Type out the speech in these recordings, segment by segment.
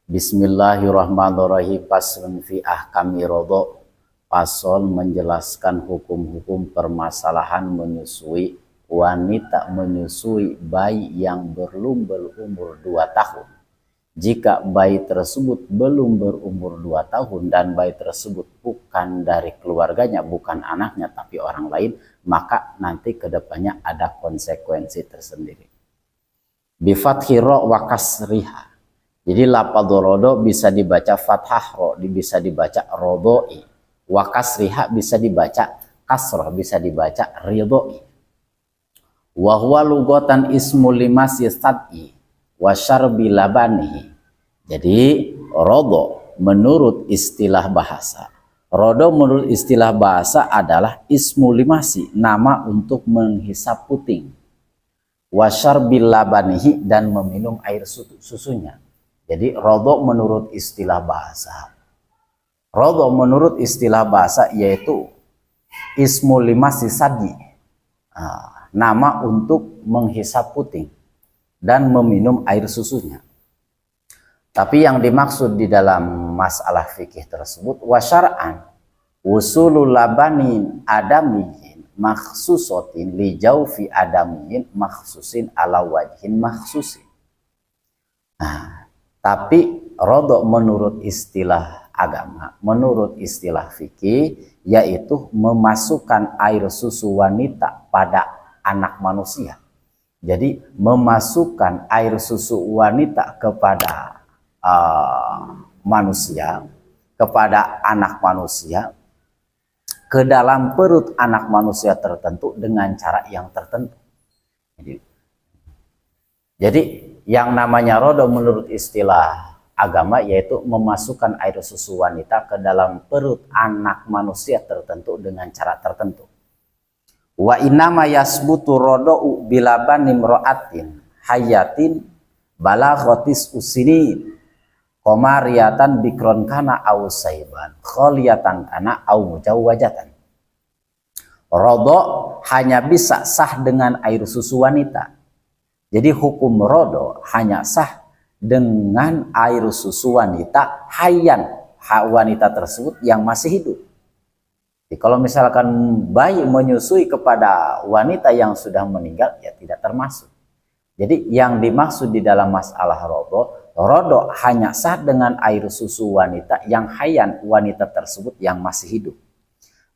Bismillahirrahmanirrahim. Faslun fi ahkami rodho. Pasal menjelaskan hukum-hukum permasalahan menyusui wanita menyusui bayi yang belum berumur 2 tahun. Jika bayi tersebut belum berumur 2 tahun dan bayi tersebut bukan dari keluarganya, bukan anaknya tapi orang lain, maka nanti kedepannya ada konsekuensi tersendiri. Bifathi ro wa kasriha. Jadi lafadz rodo bisa dibaca fathah ro, bisa dibaca rodoi. Wa kasriha bisa dibaca kasroh, bisa dibaca ridoi. Wa huwa lugatan ismu limasi sad'i wa syarbi labanihi. Jadi rodo menurut istilah bahasa. Rodo menurut istilah bahasa adalah ismu limasi, nama untuk menghisap puting. Wa syarbi labanihi, dan meminum air susunya. Jadi rodo menurut istilah bahasa. Rodo menurut istilah bahasa yaitu ismu limasi sad'i, nama untuk menghisap puting dan meminum air susunya. Tapi yang dimaksud di dalam masalah fikih tersebut wasyar'an usulul labanin adamiyin makhsusotin li jaufi adamiyin makhsusin ala wajhin makhsusin. Tapi rodo menurut istilah agama, menurut istilah fikih, yaitu memasukkan air susu wanita pada anak manusia. Jadi memasukkan air susu wanita kepada manusia, kepada anak manusia, ke dalam perut anak manusia tertentu dengan cara yang tertentu. Jadi yang namanya rodo menurut istilah agama yaitu memasukkan air susu wanita ke dalam perut anak manusia tertentu dengan cara tertentu. Wa innama yasbutu rodo'u bilaban nimro'atin hayatin balaghotis usinin komariatan bikron kana au saiban kholiyatan kana au mujawwajatan. Rodo hanya bisa sah dengan air susu wanita. Jadi hukum rodo hanya sah dengan air susu wanita hayan, wanita tersebut yang masih hidup. Jadi kalau misalkan bayi menyusui kepada wanita yang sudah meninggal, ya tidak termasuk. Jadi yang dimaksud di dalam masalah rodo hanya sah dengan air susu wanita yang hayan, wanita tersebut yang masih hidup.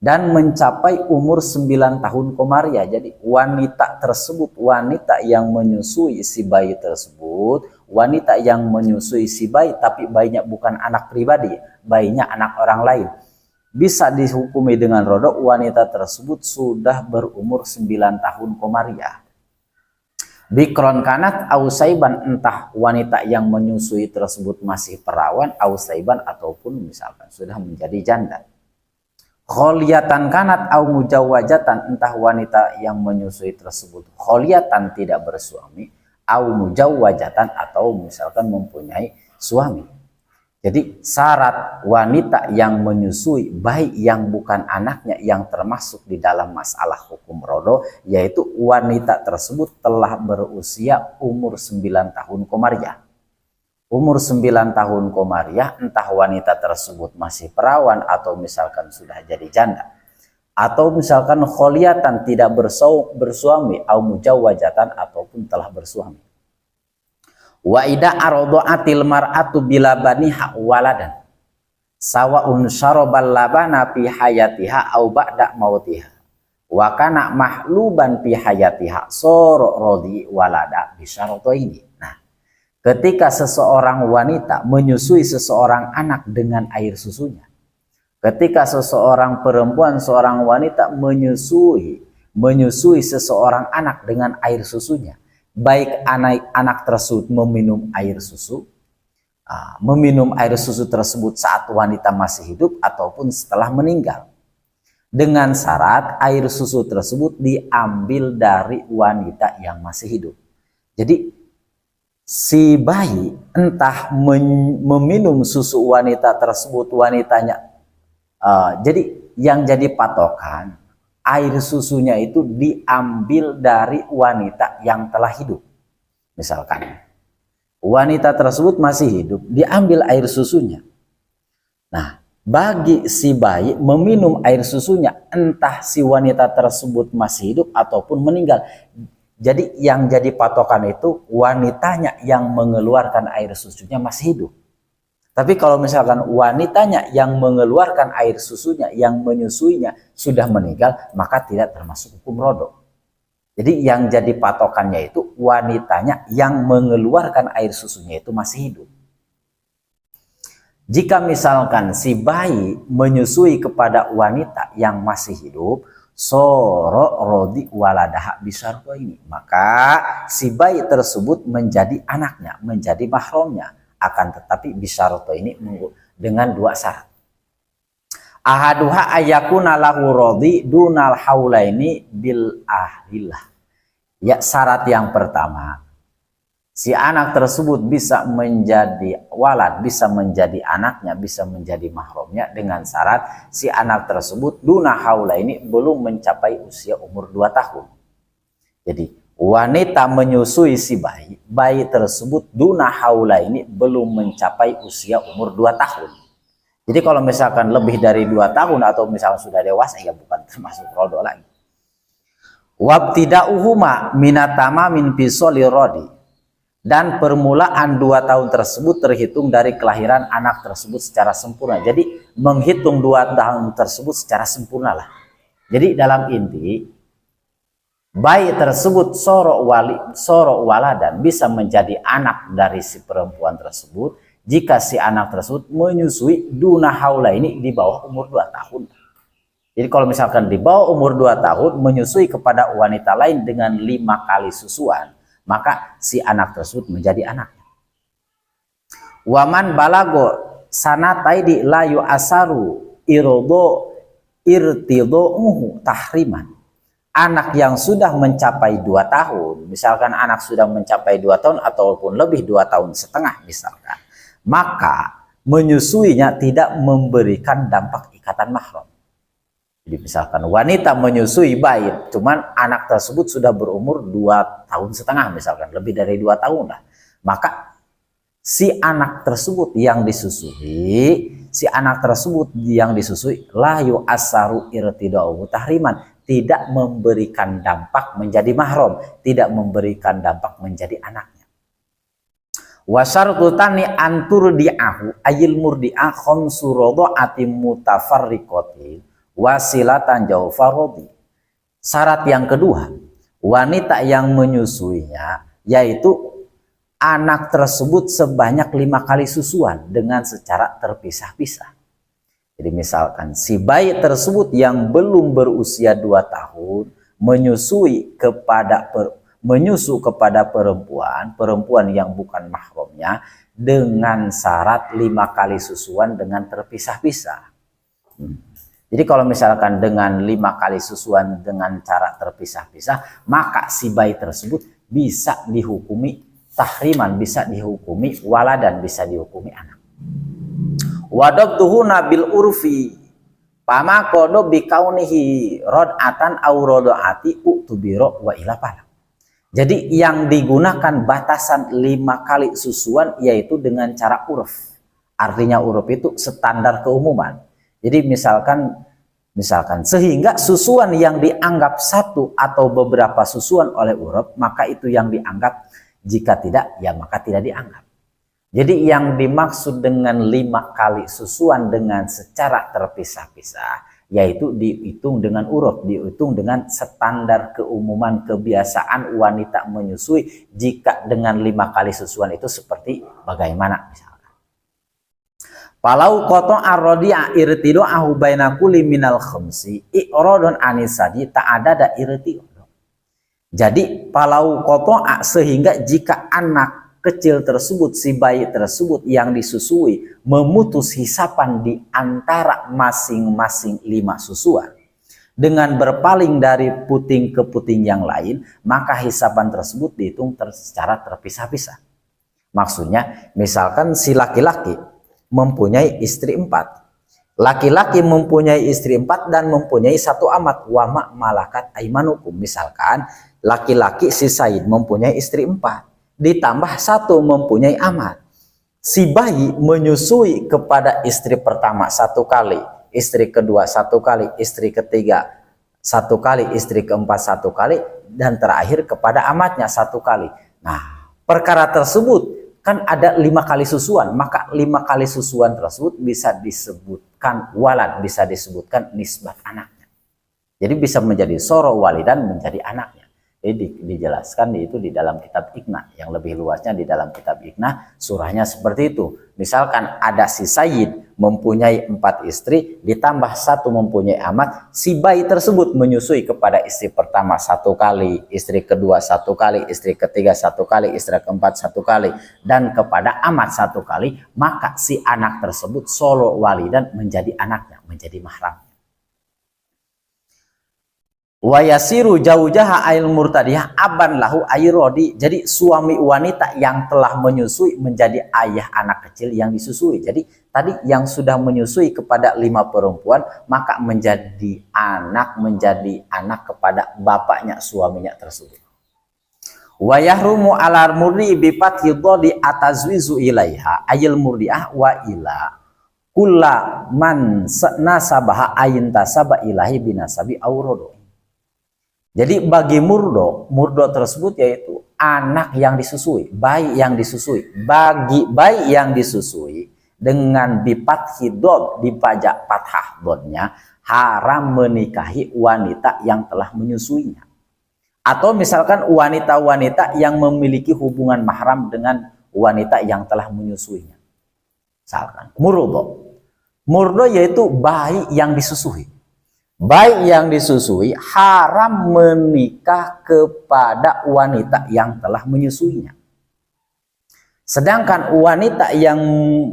Dan mencapai umur 9 tahun komaria. Jadi wanita tersebut, wanita yang menyusui si bayi tersebut, wanita yang menyusui si bayi tapi bayinya bukan anak pribadi, bayinya anak orang lain, bisa dihukumi dengan rodo wanita tersebut sudah berumur 9 tahun komaria. Bikron kanat ausaiban, entah wanita yang menyusui tersebut masih perawan, ausaiban ataupun misalkan sudah menjadi janda. Kholiyatan kanat au mujawwajatan, entah wanita yang menyusui tersebut kholiyatan tidak bersuami, au mujawwajatan atau misalkan mempunyai suami. Jadi syarat wanita yang menyusui bayi yang bukan anaknya yang termasuk di dalam masalah hukum rodo yaitu wanita tersebut telah berusia umur 9 tahun komariah. Umur 9 tahun komariah, entah wanita tersebut masih perawan atau misalkan sudah jadi janda, atau misalkan kholiyatan tidak bersuami, au mujawwajatan ataupun telah bersuami. Wa ida aradha'atil mar'atu bila baniha waladan sawa'un syarabal labana fi hayatiha au ba'da mautiha wa kana mahluban fi hayatiha soro rodi walada bisyarato ini. Ketika seseorang wanita menyusui seseorang anak dengan air susunya, ketika seseorang perempuan, seorang wanita menyusui seseorang anak dengan air susunya, baik anak tersebut meminum air susu tersebut saat wanita masih hidup ataupun setelah meninggal, dengan syarat air susu tersebut diambil dari wanita yang masih hidup. Jadi si bayi entah meminum susu wanita tersebut, wanitanya jadi yang jadi patokan air susunya itu diambil dari wanita yang telah hidup. Misalkan wanita tersebut masih hidup, diambil air susunya. Nah, bagi si bayi meminum air susunya, entah si wanita tersebut masih hidup ataupun meninggal. Jadi yang jadi patokan itu wanitanya yang mengeluarkan air susunya masih hidup. Tapi kalau misalkan wanitanya yang mengeluarkan air susunya, yang menyusuinya sudah meninggal, maka tidak termasuk hukum rodok. Jadi yang jadi patokannya itu wanitanya yang mengeluarkan air susunya itu masih hidup. Jika misalkan si bayi menyusui kepada wanita yang masih hidup, soro rodi waladaha bisarto ini, maka si bayi tersebut menjadi anaknya, menjadi mahramnya. Akan tetapi bisarto ini dengan dua syarat. Ahaduha ayakuna lahu rodi dunal haulaini bil ahlilah. Ya, syarat yang pertama, si anak tersebut bisa menjadi walad, bisa menjadi anaknya, bisa menjadi mahramnya dengan syarat si anak tersebut duna haula ini belum mencapai usia umur 2 tahun. Jadi wanita menyusui si bayi, bayi tersebut duna haula ini belum mencapai usia umur 2 tahun. Jadi kalau misalkan lebih dari 2 tahun atau misalkan sudah dewasa, ya bukan termasuk rodok lagi. Wabtida'uhuma minatama min bisoli rodi, dan permulaan 2 tahun tersebut terhitung dari kelahiran anak tersebut secara sempurna. Jadi menghitung 2 tahun tersebut secara sempurna lah. Jadi dalam inti, bayi tersebut soro waladan bisa menjadi anak dari si perempuan tersebut jika si anak tersebut menyusui duna haula ini di bawah umur 2 tahun. Jadi kalau misalkan di bawah umur 2 tahun menyusui kepada wanita lain dengan 5 kali susuan, maka si anak tersebut menjadi anaknya. Waman balago sanataidi layu asaru irodo irtido'uhu tahriman. Anak yang sudah mencapai 2 tahun, misalkan anak sudah mencapai 2 tahun ataupun lebih 2 tahun setengah misalkan, maka menyusuinya tidak memberikan dampak ikatan mahram. Jadi misalkan wanita menyusui bayi, cuman anak tersebut sudah berumur 2 tahun setengah misalkan, lebih dari 2 tahun lah. Maka si anak tersebut yang disusui, layu asaru irtida'u tahriman, tidak memberikan dampak menjadi mahram, tidak memberikan dampak menjadi anaknya. Wasartu tani antur di'ahu ayil murdi'ah khomsu rodo'ati mutafarriqati wasilatan jaufarodi. Syarat yang kedua, wanita yang menyusuinya yaitu anak tersebut sebanyak 5 kali susuan dengan secara terpisah-pisah. Jadi misalkan si bayi tersebut yang belum berusia 2 tahun menyusu kepada perempuan yang bukan mahramnya dengan syarat 5 kali susuan dengan terpisah-pisah. Jadi kalau misalkan dengan 5 kali susuan dengan cara terpisah-pisah, maka si bayi tersebut bisa dihukumi tahriman, bisa dihukumi waladan, bisa dihukumi anak. Wadabtuhu nabil urfi pama kodo bikaunihi rod'atan au rodo'ati utubiro wa ilapala. Jadi yang digunakan batasan 5 kali susuan yaitu dengan cara uruf. Artinya uruf itu standar keumuman. Jadi misalkan sehingga susuan yang dianggap 1 atau beberapa susuan oleh uruf, maka itu yang dianggap, jika tidak ya maka tidak dianggap. Jadi yang dimaksud dengan 5 kali susuan dengan secara terpisah-pisah yaitu dihitung dengan uruf, dihitung dengan standar keumuman kebiasaan wanita menyusui. Jika dengan 5 kali susuan itu seperti bagaimana misalkan. Palau koto arrodi'a irtido'ahu baina kulli minal khamsi i'rodon anisadi ta'adada irtido. Jadi palau koto'a, sehingga jika anak kecil tersebut, si bayi tersebut yang disusui memutus hisapan di antara masing-masing 5 susuan dengan berpaling dari puting ke puting yang lain, maka hisapan tersebut dihitung secara terpisah-pisah. Maksudnya misalkan si laki-laki mempunyai istri 4, laki-laki mempunyai istri 4 dan mempunyai 1 amat, wama malakat aimanukum. Misalkan laki-laki si Said mempunyai istri 4, ditambah satu mempunyai amat. Si bayi menyusui kepada istri pertama 1 kali, istri kedua 1 kali, istri ketiga 1 kali, istri keempat 1 kali, dan terakhir kepada amatnya 1 kali. Nah, perkara tersebut kan ada 5 kali susuan, maka 5 kali susuan tersebut bisa disebutkan walad, bisa disebutkan nisbat anaknya. Jadi bisa menjadi soro walidan, menjadi anaknya. Jadi dijelaskan itu di dalam kitab Iqna. Yang lebih luasnya di dalam kitab Iqna, surahnya seperti itu. Misalkan ada si Sayyid mempunyai 4 istri, ditambah 1 mempunyai amat, si bayi tersebut menyusui kepada istri pertama 1 kali, istri kedua 1 kali, istri ketiga 1 kali, istri keempat 1 kali, dan kepada amat 1 kali, maka si anak tersebut solo walidan, menjadi anaknya, menjadi mahram. Wayasiru jaujaha ail murtadiyah aban lahu ayrodi. Jadi suami wanita yang telah menyusui menjadi ayah anak kecil yang disusui. Jadi tadi yang sudah menyusui kepada 5 perempuan, maka menjadi anak kepada bapaknya, suaminya tersebut. Wayahrumu alar murdi bipat hidodi atazwizu ilaiha ayil murdiah wa ila kulla man nasabaha ayin tasaba ilahi binasabi aurodo. Jadi bagi murdo tersebut yaitu anak yang disusui, bayi yang disusui. Bagi bayi yang disusui dengan bipat hidod, dipajak fathah dodnya, haram menikahi wanita yang telah menyusuinya. Atau misalkan wanita-wanita yang memiliki hubungan mahram dengan wanita yang telah menyusuinya. Misalkan murdo yaitu bayi yang disusui. Bayi yang disusui haram menikah kepada wanita yang telah menyusuinya. Sedangkan wanita yang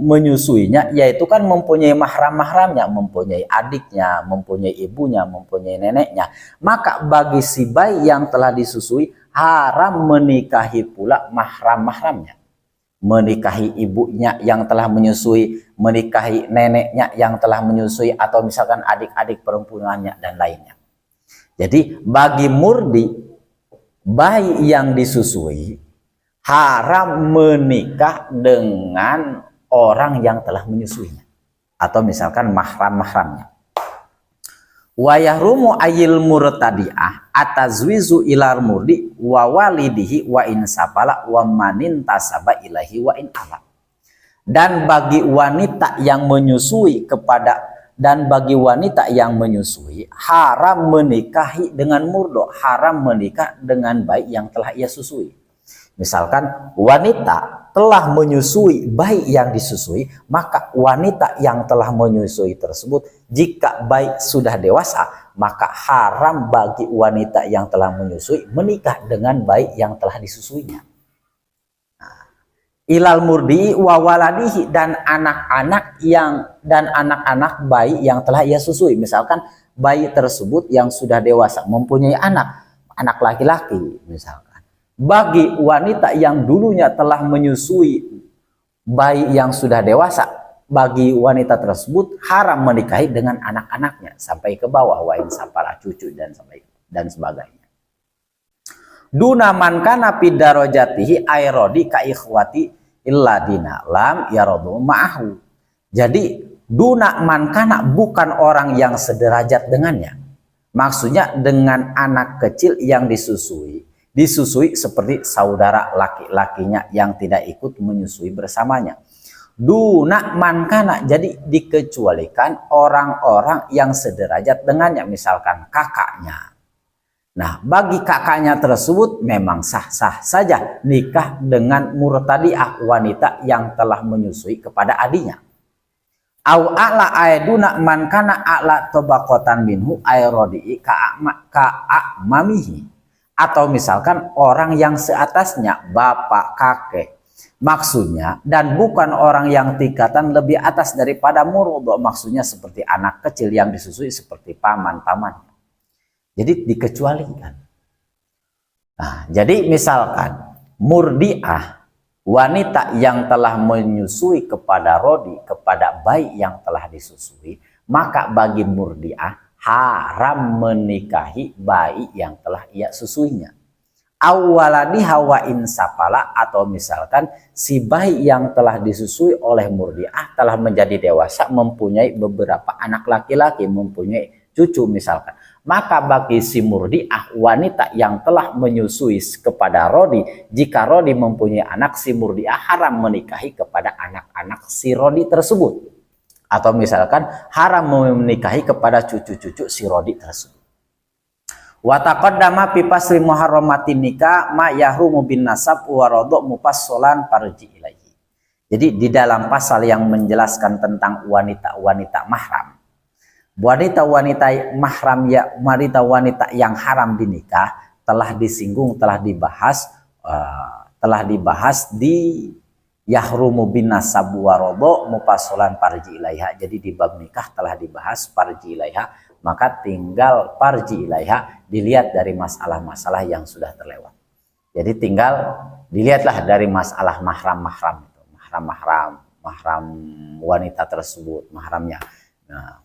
menyusuinya yaitu kan mempunyai mahram-mahramnya, mempunyai adiknya, mempunyai ibunya, mempunyai neneknya. Maka bagi si bayi yang telah disusui haram menikahi pula mahram-mahramnya. Menikahi ibunya yang telah menyusui, menikahi neneknya yang telah menyusui, atau misalkan adik-adik perempuannya dan lainnya. Jadi bagi murdi, bayi yang disusui haram menikah dengan orang yang telah menyusuinya, atau misalkan mahram-mahramnya. Wa yahrumu ayil murtadi'ah atazwizu ilar murdi wa walidihi wa in sapala wa manin tasaba ilahi wa in ala. Dan bagi wanita yang menyusui haram menikahi dengan murdo, haram menikah dengan bayi yang telah ia susui. Misalkan wanita telah menyusui bayi yang disusui, maka wanita yang telah menyusui tersebut jika bayi sudah dewasa, maka haram bagi wanita yang telah menyusui menikah dengan bayi yang telah disusuinya. Ilal murdi wa waladihi, dan anak-anak bayi yang telah ia susui. Misalkan bayi tersebut yang sudah dewasa mempunyai anak laki-laki misalkan. Bagi wanita yang dulunya telah menyusui bayi yang sudah dewasa, bagi wanita tersebut haram menikahi dengan anak-anaknya sampai ke bawah, wain sapara cucu dan sebagainya. Duna man kana fi darajatihi ayrodi ka ikhwati illadina lam yaradu ma'ahu. Jadi duna man kana bukan orang yang sederajat dengannya. Maksudnya dengan anak kecil yang disusui seperti saudara laki-lakinya yang tidak ikut menyusui bersamanya. Duna man kana, jadi dikecualikan orang-orang yang sederajat dengannya, misalkan kakaknya. Nah, bagi kakaknya tersebut memang sah-sah saja nikah dengan murtadiah, wanita yang telah menyusui kepada adiknya. Au a'la aiduna man kana a'la tabaqatan minhu ayrodi ka mamihi. Atau misalkan orang yang seatasnya, bapak, kakek, maksudnya, dan bukan orang yang tingkatan lebih atas daripada murdo, maksudnya seperti anak kecil yang disusui seperti paman-pamannya. Jadi dikecualikan. Nah, jadi misalkan murdiah, wanita yang telah menyusui kepada rodi, kepada bayi yang telah disusui, maka bagi murdiah haram menikahi bayi yang telah ia susuinya. awaladi hawa insapala, atau misalkan si bayi yang telah disusui oleh murdiah telah menjadi dewasa, mempunyai beberapa anak laki-laki, mempunyai cucu misalkan, maka bagi si murdiah, wanita yang telah menyusui kepada rodi, jika rodi mempunyai anak, si murdiah haram menikahi kepada anak-anak si rodi tersebut, atau misalkan haram menikahi kepada cucu-cucu si rodi tersebut. Wa taqaddama fi pasri muharramatin nikah ma yahrumu bin nasab wa radu mufassalan farji ilaihi. Jadi di dalam pasal yang menjelaskan tentang wanita-wanita mahram, wanita-wanita mahram ya, wanita-wanita yang haram dinikah telah disinggung, telah dibahas di yahrumu bin nasab wa radu mufassalan farji ilaiha. Jadi di bab nikah telah dibahas farji ilaiha, maka tinggal farji ilaiha dilihat dari masalah-masalah yang sudah terlewat. Jadi tinggal dilihatlah dari masalah mahram itu, mahram wanita tersebut, mahramnya. Nah,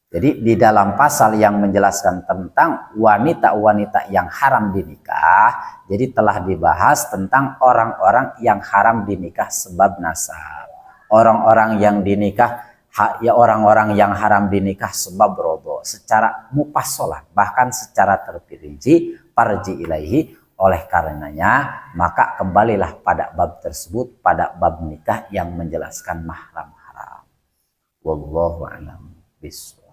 jadi di dalam pasal yang menjelaskan tentang wanita-wanita yang haram dinikah, jadi telah dibahas tentang orang-orang yang haram dinikah sebab nasab, orang-orang yang dinikah orang-orang yang haram dinikah sebab rodo, secara mufassalah, bahkan secara terperinci, farji ilaihi. Oleh karenanya maka kembalilah pada bab tersebut, pada bab nikah yang menjelaskan mahram haram. Wallahu a'lam bishawab.